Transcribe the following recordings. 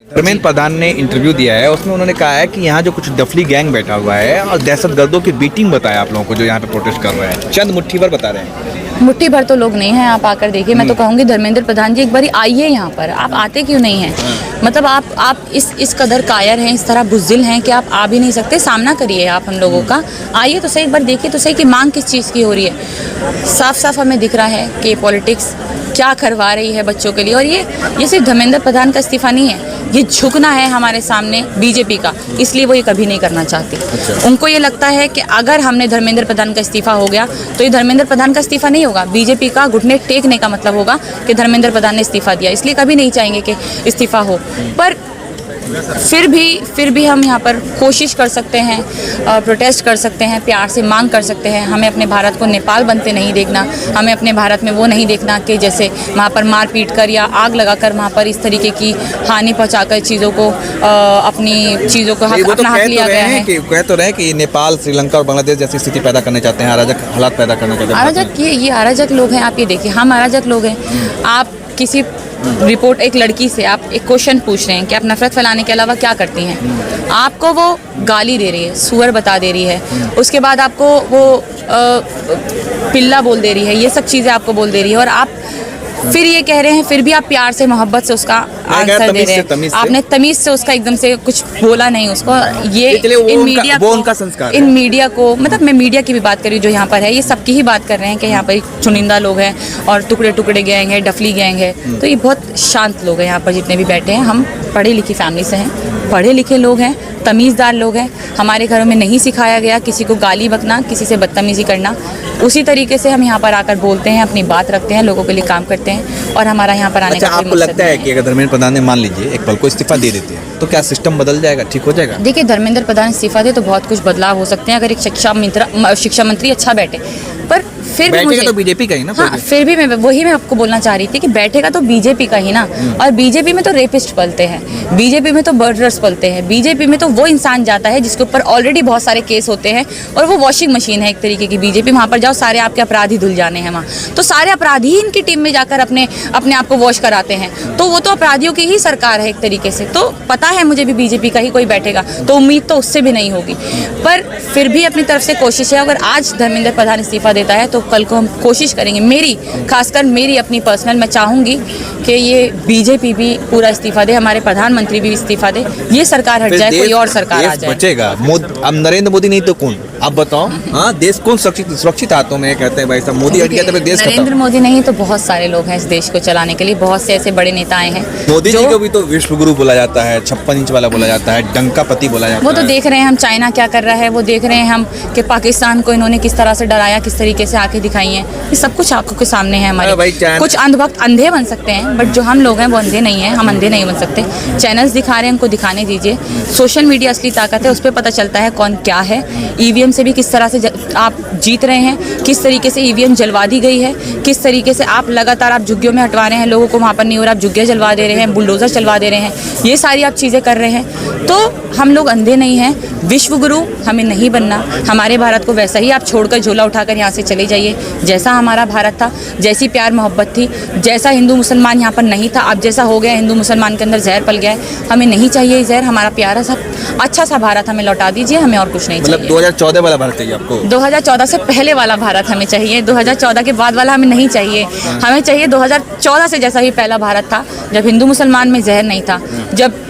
धर्मेंद्र प्रधान ने इंटरव्यू दिया है, उसमें उन्होंने कहा है कि यहाँ जो कुछ डफली गैंग बैठा हुआ है और दहशतगर्दों की बी टीम बताया आप लोगों को जो यहाँ पे प्रोटेस्ट कर रहे हैं, चंद मुट्ठी भर बता रहे हैं। मुट्ठी भर तो लोग नहीं हैं, आप आकर देखिए। मैं तो कहूँगी धर्मेंद्र प्रधान जी एक बार आइए यहाँ पर, आप आते क्यों नहीं हैं? मतलब आप इस कदर कायर हैं, इस तरह बुज़दिल हैं कि आप आ भी नहीं सकते। सामना करिए आप हम लोगों का, आइए तो सही, एक बार देखिए तो सही कि मांग किस चीज़ की हो रही है। साफ साफ हमें दिख रहा है कि पॉलिटिक्स क्या करवा रही है बच्चों के लिए। और ये सिर्फ धर्मेंद्र प्रधान का इस्तीफा नहीं है, ये झुकना है हमारे सामने बीजेपी का, इसलिए वो ये कभी नहीं करना चाहती। उनको ये लगता है कि अगर हमने धर्मेंद्र प्रधान का इस्तीफा हो गया तो ये धर्मेंद्र प्रधान का इस्तीफा नहीं होगा, बीजेपी का घुटने टेकने का मतलब होगा कि धर्मेंद्र प्रधान ने इस्तीफा दिया, इसलिए कभी नहीं चाहेंगे कि इस्तीफा हो। पर फिर भी हम यहाँ पर कोशिश कर सकते हैं, प्रोटेस्ट कर सकते हैं, प्यार से मांग कर सकते हैं। हमें अपने भारत को नेपाल बनते नहीं देखना, हमें अपने भारत में वो नहीं देखना कि जैसे वहाँ पर मार पीट कर या आग लगाकर वहाँ पर इस तरीके की हानि पहुँचाकर चीज़ों को अपनी चीज़ों को अपना हक लिया गया है। कह तो रहे कि नेपाल, श्रीलंका और बांग्लादेश जैसी स्थिति पैदा करना चाहते हैं, अराजक हालात पैदा करना चाहते हैं। अराजक ये अराजक लोग हैं। आप ये देखिए, हम अराजक लोग हैं। आप किसी रिपोर्ट, एक लड़की से आप एक क्वेश्चन पूछ रहे हैं कि आप नफरत फैलाने के अलावा क्या करती हैं, आपको वो गाली दे रही है, सुअर बता दे रही है, उसके बाद आपको वो पिल्ला बोल दे रही है, ये सब चीज़ें आपको बोल दे रही है, और आप फिर ये कह रहे हैं, फिर भी आप प्यार से मोहब्बत से उसका आंसर दे रहे हैं। आपने तमीज़ से उसका एकदम से कुछ बोला नहीं उसको। ये इन मीडिया को, उनका संस्कार, इन मीडिया को, मतलब मैं मीडिया की भी बात कर रही हूँ जो यहाँ पर है, ये सबकी ही बात कर रहे हैं कि यहाँ पर चुनिंदा लोग हैं और टुकड़े टुकड़े गैंग है, डफली गैंग है। तो ये बहुत शांत लोग हैं यहाँ पर जितने भी बैठे हैं। हम पढ़ी लिखी फैमिली से हैं, पढ़े लिखे लोग हैं, तमीज़दार लोग हैं। हमारे घरों में नहीं सिखाया गया किसी को गाली बकना, किसी से बदतमीज़ी करना। उसी तरीके से हम यहाँ पर आकर बोलते हैं, अपनी बात रखते हैं, लोगों के लिए काम करते हैं, और हमारा यहाँ पर आने का आपको लगता है कि अगर धर्मेंद्र प्रधान ने मान लीजिए एक पल को इस्तीफा दे देते हैं तो क्या सिस्टम बदल जाएगा, ठीक हो जाएगा? देखिए, धर्मेंद्र प्रधान इस्तीफा दे तो बहुत कुछ बदलाव हो सकते हैं अगर एक शिक्षा मंत्री अच्छा बैठे। पर फिर भी मुझे तो बीजेपी का ही ना। हाँ, फिर भी मैं आपको बोलना चाह रही थी कि बैठेगा तो बीजेपी का ही ना। और बीजेपी में तो रेपिस्ट पलते हैं, बीजेपी में तो मर्डरर्स पलते हैं, बीजेपी में तो वो इंसान जाता है जिसके ऊपर ऑलरेडी बहुत सारे केस होते हैं, और वो वॉशिंग मशीन है एक तरीके की बीजेपी। वहाँ पर जाओ, सारे आपके अपराधी धुल जाने हैं वहाँ, तो सारे अपराधी इनकी टीम में जाकर अपने आप को वॉश कराते हैं। तो वो तो अपराधियों की ही सरकार है एक तरीके से। तो पता है मुझे भी बीजेपी का ही कोई बैठेगा, तो उम्मीद तो उससे भी नहीं होगी। पर फिर भी अपनी तरफ से कोशिश है। अगर आज धर्मेंद्र प्रधान इस्तीफा देता है तो कल को हम कोशिश करेंगे, खासकर मेरी अपनी पर्सनल, मैं चाहूँगी कि ये बीजेपी भी पूरा इस्तीफा दे, हमारे प्रधानमंत्री भी इस्तीफा दे, ये सरकार हट जाए, कोई और सरकार आ जाए। बचेगा अब नरेंद्र मोदी नहीं तो कौन? आप बताओ। हाँ, देश कौन सुरक्षित हाथों में कहते हैं भाई साहब? मोदी हट गया तो देश खत्म। नरेंद्र मोदी नहीं तो बहुत सारे लोग हैं इस देश को चलाने के लिए, बहुत से ऐसे बड़े नेता आए हैं। मोदी जी को भी तो विश्व गुरु बोला जाता है, 56 इंच वाला बोला जाता है, डंकापति बोला जाता है। वो तो देख रहे हैं हम चाइना क्या कर रहा है, वो देख रहे हैं हम कि पाकिस्तान को इन्होंने किस तरह से डराया, किस तरीके से आंखें दिखाई हैं। ये सब कुछ आंखों के सामने है हमारे। कुछ अंधभक्त अंधे बन सकते हैं, बट जो हम लोग हैं वो अंधे नहीं हैं, हम अंधे नहीं बन सकते। चैनल्स दिखा रहे हैं, उनको दिखाने दीजिए। सोशल मीडिया असली ताकत है, उस पर पता चलता है कौन क्या है। ईवीएम से भी किस तरह से आप जीत रहे हैं, किस तरीके से ईवीएम जलवा दी गई है, किस तरीके से आप लगातार आप झुग्गियों में हटवा रहे हैं लोगों को, वहाँ पर नहीं हो रहा, आप झुग्गियाँ जलवा दे रहे हैं, बुलडोजर चलवा दे रहे हैं, ये सारी आप चीज़ें कर रहे हैं। तो हम लोग अंधे नहीं हैं। विश्व गुरु हमें नहीं बनना। हमारे भारत को वैसा ही आप छोड़कर झोला उठाकर यहाँ से चले जाइए, जैसा हमारा भारत था, जैसी प्यार मोहब्बत थी, जैसा हिंदू मुसलमान यहाँ पर नहीं था, अब जैसा हो गया हिंदू मुसलमान के अंदर जहर पल गया है। हमें नहीं चाहिए जहर। हमारा प्यारा सा अच्छा सा भारत हमें लौटा दीजिए, हमें और कुछ नहीं चाहिए। मतलब 2014 वाला भारत चाहिए आपको? 2014 से पहले वाला भारत हमें चाहिए, 2014 के बाद वाला हमें नहीं चाहिए। हमें चाहिए 2014 से जैसा ही पहला भारत था, जब हिंदू मुसलमान में जहर नहीं था, जब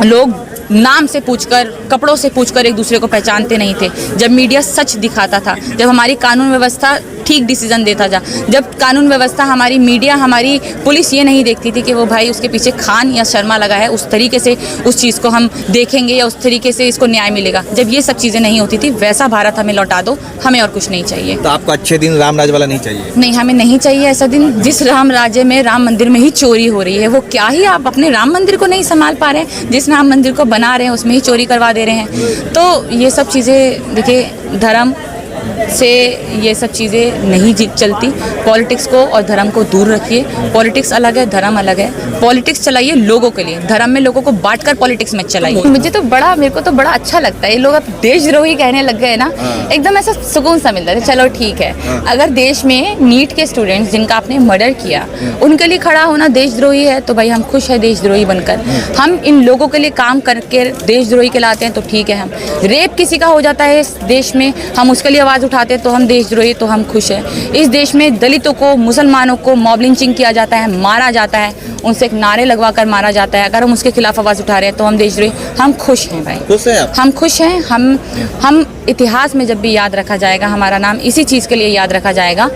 लोग नाम से पूछकर, कपड़ों से पूछकर एक दूसरे को पहचानते नहीं थे, जब मीडिया सच दिखाता था, जब हमारी कानून व्यवस्था ठीक डिसीजन देता था, जब कानून व्यवस्था, हमारी मीडिया, हमारी पुलिस ये नहीं देखती थी कि वो भाई उसके पीछे खान या शर्मा लगा है, उस तरीके से उस चीज़ को हम देखेंगे या उस तरीके से इसको न्याय मिलेगा। जब ये सब चीज़ें नहीं होती थी, वैसा भारत हमें लौटा दो, हमें और कुछ नहीं चाहिए। तो आपको अच्छे दिन राम राज वाला नहीं चाहिए? नहीं, हमें नहीं चाहिए ऐसा दिन। जिस राम राज्य में, राम मंदिर में ही चोरी हो रही है, वो क्या ही आप अपने राम मंदिर को नहीं संभाल पा रहे हैं? जिस राम मंदिर को बना रहे हैं उसमें ही चोरी करवा दे रहे हैं। तो ये सब चीज़ें देखिए, धर्म से ये सब चीज़ें नहीं चलती। पॉलिटिक्स को और धर्म को दूर रखिए। पॉलिटिक्स अलग है, धर्म अलग है। पॉलिटिक्स चलाइए लोगों के लिए, धर्म में लोगों को बांटकर पॉलिटिक्स में चलाइए। मेरे को तो बड़ा अच्छा लगता है। ये लोग अब देशद्रोही कहने लग गए ना, एकदम ऐसा सुकून सा मिलता है। चलो ठीक है, अगर देश में नीट के स्टूडेंट्स जिनका आपने मर्डर किया उनके लिए खड़ा होना देशद्रोही है तो भाई हम खुश है देशद्रोही बनकर। हम इन लोगों के लिए काम करके देशद्रोही कहलाते हैं तो ठीक है। हम रेप किसी का हो जाता है इस देश में, हम उसके लिए आवाज़ उठाते हैं तो हम देशद्रोही, तो हम खुश हैं। इस देश में दलितों को, मुसलमानों को मॉब लिंचिंग किया जाता है, मारा जाता है, उनसे एक नारे लगवा कर मारा जाता है। अगर हम उसके खिलाफ आवाज़ उठा रहे हैं तो हम देशद्रोही। हम खुश हैं भाई, खुश हैं आप? हम खुश हैं। हम इतिहास में जब भी याद रखा जाएगा, हमारा नाम इसी चीज़ के लिए याद रखा जाएगा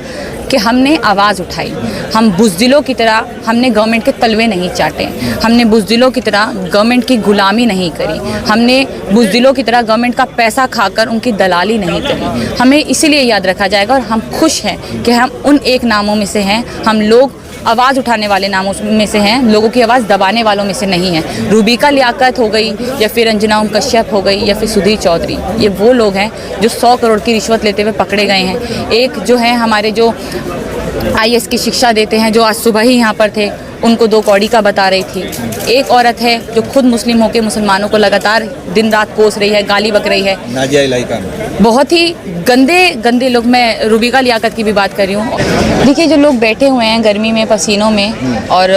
कि हमने आवाज़ उठाई। हम बुज़दिलों की तरह हमने गवर्नमेंट के तलवे नहीं चाटे, हमने बुज़दिलों की तरह गवर्नमेंट की गुलामी नहीं करी, हमने बुज़दिलों की तरह गवर्नमेंट का पैसा खाकर उनकी दलाली नहीं करी। हमें इसीलिए याद रखा जाएगा और हम खुश हैं कि हम उन एक नामों में से हैं। हम लोग आवाज़ उठाने वाले नामों में से हैं, लोगों की आवाज़ दबाने वालों में से नहीं है। रूबिका लियाकत हो गई या फिर अंजना ओम कश्यप हो गई या फिर सुधीर चौधरी, ये वो लोग हैं जो 100 करोड़ की रिश्वत लेते हुए पकड़े गए हैं। एक जो है हमारे जो IAS की शिक्षा देते हैं, जो आज सुबह ही यहाँ पर थे, उनको 2 कौड़ी का बता रही थी। एक औरत है जो खुद मुस्लिम होकर मुसलमानों को लगातार दिन रात कोस रही है, गाली बक रही है। नाजिया इलाइका बहुत ही गंदे लोग। मैं रूबिका लियाकत की भी बात कर रही हूँ। देखिए जो लोग बैठे हुए हैं गर्मी में, पसीनों में, और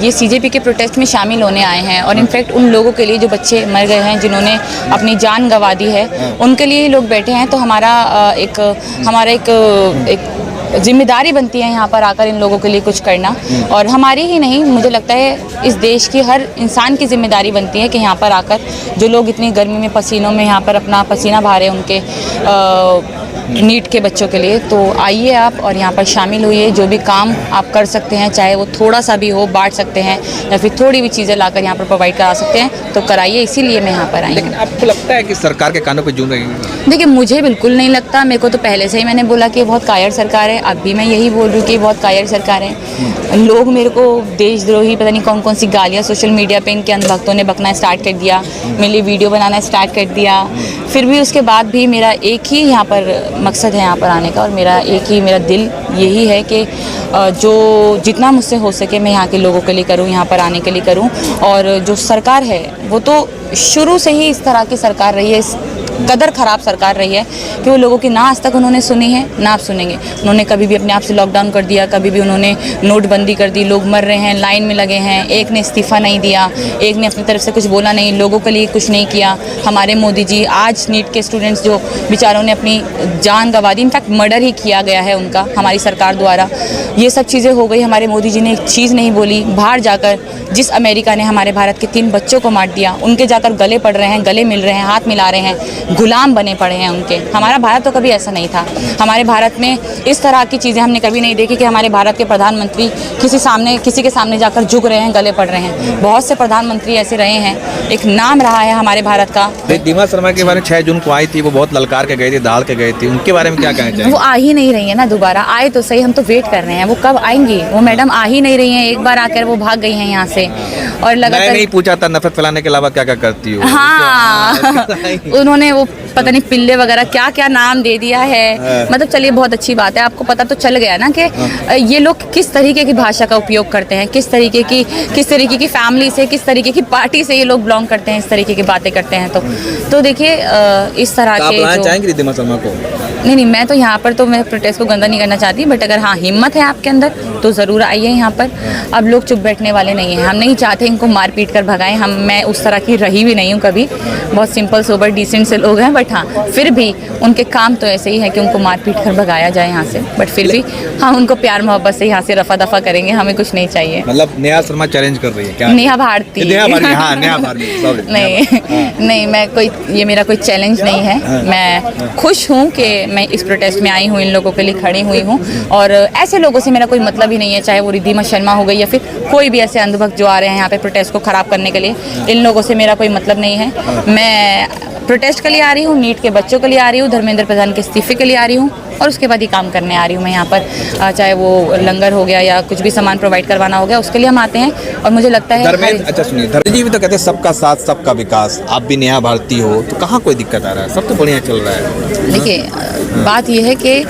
ये CJP के प्रोटेस्ट में शामिल होने आए हैं, और इनफैक्ट उन लोगों के लिए जो बच्चे मर गए हैं, जिन्होंने अपनी जान गंवा दी है, उनके लिए लोग बैठे हैं। तो हमारा एक जिम्मेदारी बनती है यहाँ पर आकर इन लोगों के लिए कुछ करना। और हमारी ही नहीं, मुझे लगता है इस देश की हर इंसान की जिम्मेदारी बनती है कि यहाँ पर आकर जो लोग इतनी गर्मी में, पसीनों में यहाँ पर अपना पसीना बहा रहे हैं उनके नीट के बच्चों के लिए, तो आइए आप और यहाँ पर शामिल होइए। जो भी काम आप कर सकते हैं, चाहे वो थोड़ा सा भी हो, बांट सकते हैं, या फिर थोड़ी भी चीज़ें लाकर यहाँ पर प्रोवाइड करा सकते हैं, तो कराइए। इसीलिए मैं यहाँ पर आई हूँ। लेकिन आपको लगता है कि सरकार के कानों पे जूं रहेंगे? देखिए मुझे बिल्कुल नहीं लगता। मेरे को तो पहले से ही मैंने बोला कि बहुत कायर सरकार है। अब भी मैं यही बोल रही हूँ कि बहुत कायर सरकार है। लोग मेरे को देशद्रोही, पता नहीं कौन कौन सी गालियाँ सोशल मीडिया पे इनके अंधभक्तों ने बकना स्टार्ट कर दिया, मेरे लिए वीडियो बनाना स्टार्ट कर दिया। फिर भी उसके बाद भी मेरा एक ही यहाँ पर मकसद है यहाँ पर आने का, और मेरा दिल यही है कि जो जितना मुझसे हो सके मैं यहाँ के लोगों के लिए करूँ, यहाँ पर आने के लिए करूँ। और जो सरकार है वो तो शुरू से ही इस तरह की सरकार रही है, इस कदर ख़राब सरकार रही है कि वो लोगों की ना आज तक उन्होंने सुनी है, ना आप सुनेंगे। उन्होंने कभी भी अपने आप से लॉकडाउन कर दिया, कभी भी उन्होंने नोटबंदी कर दी। लोग मर रहे हैं, लाइन में लगे हैं, एक ने इस्तीफ़ा नहीं दिया, एक ने अपनी तरफ से कुछ बोला नहीं, लोगों के लिए कुछ नहीं किया। हमारे मोदी जी, आज नीट के स्टूडेंट्स जो बेचारों ने अपनी जान गंवा दी, इनफैक्ट मर्डर ही किया गया है उनका हमारी सरकार द्वारा, ये सब चीज़ें हो गई। हमारे मोदी जी ने एक चीज़ नहीं बोली, बाहर जाकर जिस अमेरिका ने हमारे भारत के 3 बच्चों को मार दिया, उनके जाकर गले पड़ रहे हैं, गले मिल रहे हैं, हाथ मिला रहे हैं, गुलाम बने पड़े हैं उनके। हमारा भारत तो कभी ऐसा नहीं था। हमारे भारत में इस तरह की चीज़ें हमने कभी नहीं देखी कि हमारे भारत के प्रधानमंत्री किसी के सामने जाकर झुक रहे हैं, गले पड़ रहे हैं। बहुत से प्रधानमंत्री ऐसे रहे हैं, एक नाम रहा है हमारे भारत का। रिद्धिमा शर्मा के बारे में 6 जून को आई थी, वो बहुत ललकार के गई थी, दाल के गई थी, उनके बारे में क्या कहना चाहिए? वो आ ही नहीं रही है ना, दोबारा आए तो सही, हम तो वेट कर रहे हैं। वो कब आएंगी? वो मैडम आ ही नहीं रही हैं। एक बार आकर वो भाग गई हैं यहाँ से, और लगातार नहीं पूछा था नफरत फैलाने के अलावा क्या क्या करती हो। हाँ उन्होंने वो पता नहीं पिल्ले वगैरह क्या क्या नाम दे दिया है। मतलब चलिए बहुत अच्छी बात है, आपको पता तो चल गया ना कि ये लोग किस तरीके की भाषा का उपयोग करते हैं, किस तरीके की फैमिली से, किस तरीके की पार्टी से ये लोग बिलोंग करते हैं, इस तरीके की बातें करते हैं। तो देखिए इस तरह के आप चाहेंगे रिद्धिमा शर्मा को? नहीं, मैं तो यहाँ पर तो मैं प्रोटेस्ट को गंदा नहीं करना चाहती, बट अगर हाँ हिम्मत है आपके अंदर तो ज़रूर आइए यहाँ पर। अब लोग चुप बैठने वाले नहीं हैं। हम नहीं चाहते इनको मार पीट कर भगाएं। मैं उस तरह की रही भी नहीं हूँ कभी, बहुत सिंपल सोबर डिसेंट से लोग हैं। बट हाँ फिर भी उनके काम तो ऐसे ही है कि उनको मार पीट कर भगाया जाए यहाँ से। बट फिर भी हम उनको प्यार मोहब्बत से यहाँ से रफा दफा करेंगे, हमें कुछ नहीं चाहिए। मतलब नेहा शर्मा चैलेंज कर रही है क्या? नेहा भारती नहीं, मैं कोई, ये मेरा कोई चैलेंज नहीं है। मैं खुश हूँ कि मैं इस प्रोटेस्ट में आई हूँ, इन लोगों के लिए खड़ी हुई हूँ। और ऐसे लोगों से मेरा कोई मतलब ही नहीं है, चाहे वो रिद्धिमा शर्मा हो गई या फिर कोई भी ऐसे अंधभक्त जो आ रहे हैं यहाँ पे प्रोटेस्ट को ख़राब करने के लिए, इन लोगों से मेरा कोई मतलब नहीं है। मैं प्रोटेस्ट के लिए आ रही हूँ, नीट के बच्चों के लिए आ रही हूँ, धर्मेंद्र प्रधान के इस्तीफे के लिए आ रही हूँ, और उसके बाद ही काम करने आ रही हूँ मैं यहाँ पर। चाहे वो लंगर हो गया या कुछ भी सामान प्रोवाइड करवाना हो गया, उसके लिए हम आते हैं। और मुझे लगता है अच्छा सुनिए, धर्मेंद्र जी भी तो कहते हैं सबका साथ सबका विकास, आप भी नेहा भारती हो, तो कहाँ कोई दिक्कत आ रहा है? सब तो बढ़िया चल रहा है। देखिए, बात यह है कि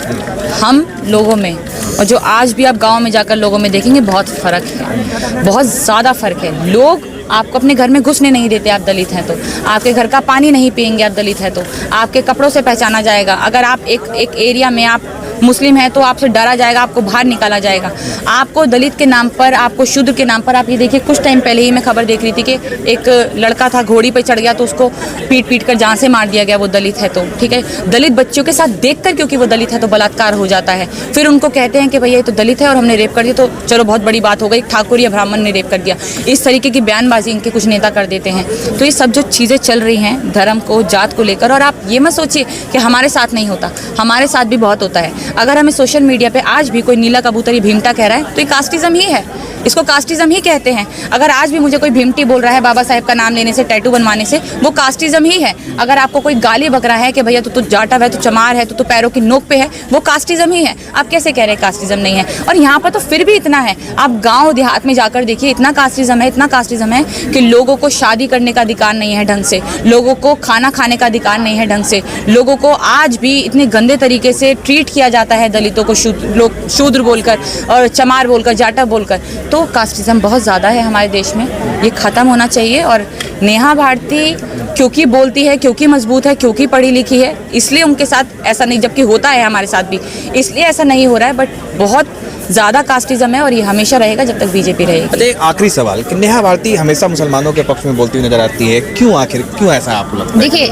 हम लोगों में और जो आज भी आप गांव में जाकर लोगों में देखेंगे बहुत फ़र्क है, बहुत ज़्यादा फ़र्क है। लोग आपको अपने घर में घुसने नहीं देते, आप दलित हैं तो। आपके घर का पानी नहीं पिएंगे, आप दलित हैं तो। आपके कपड़ों से पहचाना जाएगा। अगर आप एक एरिया में आप मुस्लिम हैं तो आपसे डरा जाएगा, आपको बाहर निकाला जाएगा। आपको दलित के नाम पर, आपको शूद्र के नाम पर, आप ये देखिए, कुछ टाइम पहले ही मैं खबर देख रही थी कि एक लड़का था, घोड़ी पे चढ़ गया तो उसको पीट कर जान से मार दिया गया, वो दलित है तो। ठीक है, दलित बच्चों के साथ देखकर, क्योंकि वो दलित है तो बलात्कार हो जाता है। फिर उनको कहते हैं कि भैया ये तो दलित है और हमने रेप कर दिया, तो चलो बहुत बड़ी बात हो गई, ठाकुर या ब्राह्मण ने रेप कर दिया। इस तरीके की बयानबाजी इनके कुछ नेता कर देते हैं। तो ये सब जो चीज़ें चल रही हैं धर्म को, जात को लेकर, और आप ये मत सोचिए कि हमारे साथ नहीं होता, हमारे साथ भी बहुत होता है। अगर हमें सोशल मीडिया पे आज भी कोई नीला कबूतर या भीमटा कह रहा है तो ये कास्टिज्म ही है, इसको कास्टिज्म ही कहते हैं। अगर आज भी मुझे कोई भीमटी बोल रहा है बाबा साहेब का नाम लेने से, टैटू बनवाने से, वो कास्टिज्म ही है। अगर आपको कोई गाली बक रहा है कि भैया तू जाटव है, तू चमार है, तू पैरों की नोक पे है, वो कास्टिज्म ही है। आप कैसे कह रहे हैं कास्टिज्म नहीं है? और यहाँ पर तो फिर भी इतना है, आप गाँव देहात में जाकर देखिए, इतना कास्टिज्म है, इतना कास्टिज्म है कि लोगों को शादी करने का अधिकार नहीं है ढंग से, लोगों को खाना खाने का अधिकार नहीं है ढंग से, लोगों को आज भी इतने गंदे तरीके से ट्रीट किया जाता है, दलितों को शूद्र बोलकर और चमार बोलकर, जाटव बोलकर। तो कास्टिज्म बहुत ज़्यादा है हमारे देश में, ये ख़त्म होना चाहिए। और नेहा भारती क्योंकि बोलती है, क्योंकि मजबूत है, क्योंकि पढ़ी लिखी है, इसलिए उनके साथ ऐसा नहीं, जबकि होता है हमारे साथ भी, इसलिए ऐसा नहीं हो रहा है। बट बहुत ज़्यादा कास्टिज्म है और ये हमेशा रहेगा जब तक बीजेपी रहेगी। अच्छा, एक आखिरी सवाल कि नेहा भारती हमेशा मुसलमानों के पक्ष में बोलती हुई नजर आती है, क्यों? आखिर क्यों ऐसा आपको लगता है? देखिए,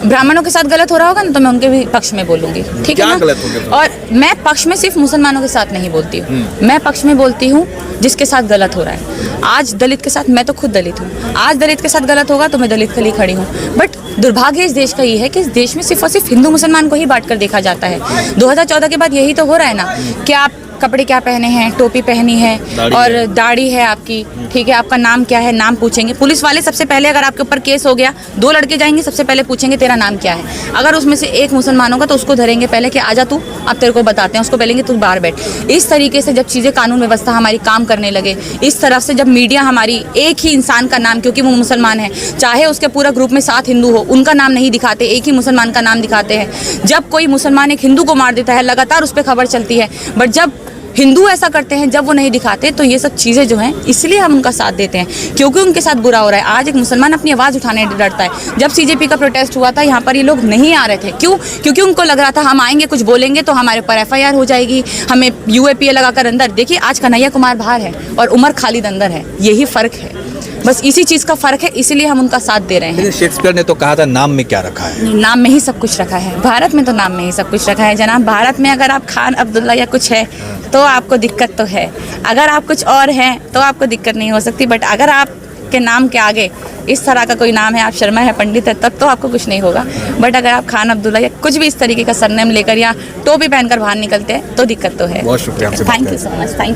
ब्राह्मणों के साथ गलत हो रहा होगा ना तो मैं उनके भी पक्ष में बोलूँगी, ठीक है ना? गलत हो गया? और मैं पक्ष में सिर्फ मुसलमानों के साथ नहीं बोलती हूँ, मैं पक्ष में बोलती हूँ जिसके साथ गलत हो रहा है। आज दलित के साथ, मैं तो खुद दलित हूँ, आज दलित के साथ गलत होगा तो मैं दलित के लिए खड़ी हूँ। बट दुर्भाग्य इस देश का ये है कि इस देश में सिर्फ और सिर्फ हिंदू मुसलमान को ही बांट कर देखा जाता है। 2014 के बाद यही तो हो रहा है ना कि आप कपड़े क्या पहने हैं, टोपी पहनी है और दाढ़ी है आपकी, ठीक है, आपका नाम क्या है, नाम पूछेंगे पुलिस वाले। सबसे पहले अगर आपके ऊपर केस हो गया, 2 लड़के जाएंगे, सबसे पहले पूछेंगे तेरा नाम क्या है। अगर उसमें से एक मुसलमान होगा तो उसको धरेंगे पहले कि आजा तू, अब तेरे को बताते हैं, उसको बोलेंगे तू बाहर बैठ। इस तरीके से जब चीज़ें, कानून व्यवस्था हमारी काम करने लगे, इस तरफ से जब मीडिया हमारी एक ही इंसान का नाम, क्योंकि वो मुसलमान है, चाहे उसके पूरा ग्रुप में 7 हिंदू हो, उनका नाम नहीं दिखाते, एक ही मुसलमान का नाम दिखाते हैं। जब कोई मुसलमान एक हिंदू को मार देता है, लगातार उस पर खबर चलती है। बट जब हिंदू ऐसा करते हैं, जब वो नहीं दिखाते, तो ये सब चीज़ें जो हैं, इसलिए हम उनका साथ देते हैं, क्योंकि उनके साथ बुरा हो रहा है। आज एक मुसलमान अपनी आवाज़ उठाने डरता है। जब सीजेपी का प्रोटेस्ट हुआ था, यहाँ पर ये लोग नहीं आ रहे थे। क्यों? क्योंकि उनको लग रहा था हम आएंगे, कुछ बोलेंगे तो हमारे ऊपर FIR हो जाएगी, हमें UAPA लगाकर अंदर। देखिए, आज कन्हैया कुमार बाहर है और उमर खालिद अंदर है, यही फ़र्क है, बस इसी चीज़ का फ़र्क है, इसीलिए हम उनका साथ दे रहे हैं। लेकिन शेक्सपियर ने तो कहा था नाम में क्या रखा है? नाम में ही सब कुछ रखा है, भारत में तो नाम में ही सब कुछ रखा है जनाब। भारत में अगर आप खान अब्दुल्ला या कुछ है तो आपको दिक्कत तो है, अगर आप कुछ और हैं तो आपको दिक्कत नहीं हो सकती। बट अगर आपके नाम के आगे इस तरह का कोई नाम है, आप शर्मा है, पंडित है, तब तो आपको कुछ नहीं होगा। बट अगर आप खान अब्दुल्ला या कुछ भी इस तरीके का सरनेम लेकर या टोपी पहनकर बाहर निकलते हैं तो दिक्कत तो है। बहुत शुक्रिया। Thank you so much, thank you.